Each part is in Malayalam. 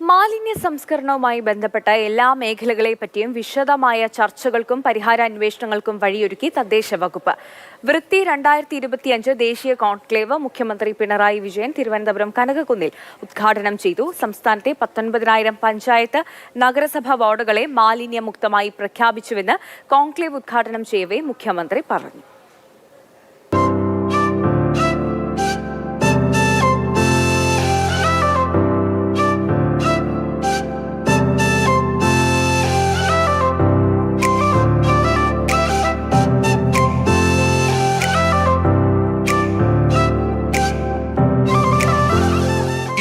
മാലിന്യ സംസ്കരണവുമായി ബന്ധപ്പെട്ട എല്ലാ മേഖലകളെപ്പറ്റിയും വിശദമായ ചർച്ചകൾക്കും പരിഹാരാന്വേഷണങ്ങൾക്കും വഴിയൊരുക്കി തദ്ദേശ വകുപ്പ്. വൃത്തി 2025 ദേശീയ കോൺക്ലേവ് മുഖ്യമന്ത്രി പിണറായി വിജയൻ തിരുവനന്തപുരം കനകക്കുന്നിൽ ഉദ്ഘാടനം ചെയ്തു. സംസ്ഥാനത്തെ 19,000 പഞ്ചായത്ത് നഗരസഭാ വാർഡുകളെ മാലിന്യമുക്തമായി പ്രഖ്യാപിച്ചുവെന്ന് കോൺക്ലേവ് ഉദ്ഘാടനം ചെയ്യവേ മുഖ്യമന്ത്രി പറഞ്ഞു.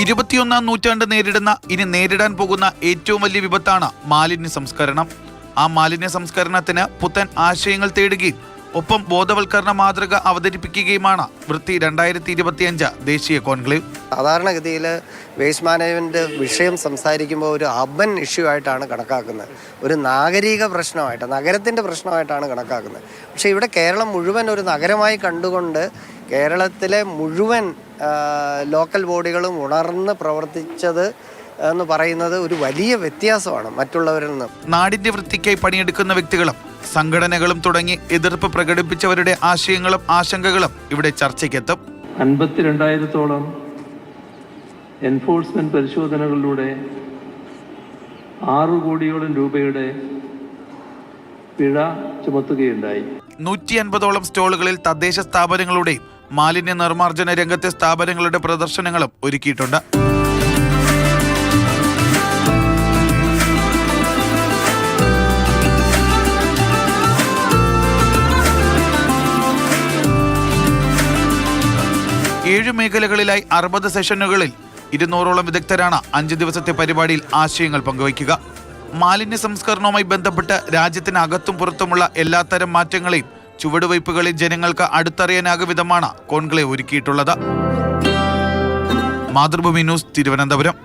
ഇരുപത്തിയൊന്നാം നൂറ്റാണ്ട് നേരിടാൻ പോകുന്ന ഏറ്റവും വലിയ വിപത്താണ് മാലിന്യ സംസ്കരണം. ആ മാലിന്യ സംസ്കരണത്തിന് പുത്തൻ ആശയങ്ങൾ തേടുകയും ഒപ്പം ബോധവൽക്കരണ മാതൃക അവതരിപ്പിക്കുകയുമാണ് വൃത്തി 2025 ദേശീയ കോൺക്ലേവ്. സാധാരണഗതിയിൽ വേസ്റ്റ് മാനേജ്മെൻറ്റ് വിഷയം സംസാരിക്കുമ്പോൾ ഒരു അർബൻ ഇഷ്യൂ ആയിട്ടാണ് കണക്കാക്കുന്നത്, ഒരു നാഗരിക പ്രശ്നമായിട്ട്, നഗരത്തിൻ്റെ പ്രശ്നമായിട്ടാണ് കണക്കാക്കുന്നത്. പക്ഷേ ഇവിടെ കേരളം മുഴുവൻ ഒരു നഗരമായി കണ്ടുകൊണ്ട് കേരളത്തിലെ മുഴുവൻ ലോക്കൽ ബോഡികളും ഉണർന്ന് പ്രവർത്തിച്ചത് എന്ന് പറയുന്നത് ഒരു വലിയ വ്യത്യാസമാണ് മറ്റുള്ളവരിൽ നിന്ന്. നാടിന്റെ വൃത്തിക്കായി പണിയെടുക്കുന്ന വ്യക്തികളും സംഘടനകളും തുടങ്ങി എതിർപ്പ് പ്രകടിപ്പിച്ചവരുടെ ആശയങ്ങളും ആശങ്കകളും ഇവിടെ ചർച്ചയ്ക്കെത്തും. 52,000-ഓളം എൻഫോഴ്സ്മെന്റ് പരിശോധനകളിലൂടെ 6 കോടിയോളം രൂപയുടെ പിഴ ചുമത്തുകയുണ്ടായി. 150ഓളം സ്റ്റോളുകളിൽ തദ്ദേശ സ്ഥാപനങ്ങളുടെയും മാലിന്യ നിർമ്മാർജ്ജന രംഗത്തെ സ്ഥാപനങ്ങളുടെ പ്രദർശനങ്ങളും ഒരുക്കിയിട്ടുണ്ട്. ഏഴ് മേഖലകളിലായി 60 സെഷനുകളിൽ 200ഓളം വിദഗ്ധരാണ് 5 ദിവസത്തെ പരിപാടിയിൽ ആശയങ്ങൾ പങ്കുവയ്ക്കുക. മാലിന്യ സംസ്കരണവുമായി ബന്ധപ്പെട്ട് രാജ്യത്തിനകത്തും പുറത്തുമുള്ള എല്ലാത്തരം മാറ്റങ്ങളെയും ചുവടുവയ്പ്പുകളിൽ ജനങ്ങൾക്ക് അടുത്തറിയാനാകും വിധമാണ് കോൺക്ലേവ് ഒരുക്കിയിട്ടുള്ളത്. മാതൃഭൂമി ന്യൂസ്, തിരുവനന്തപുരം.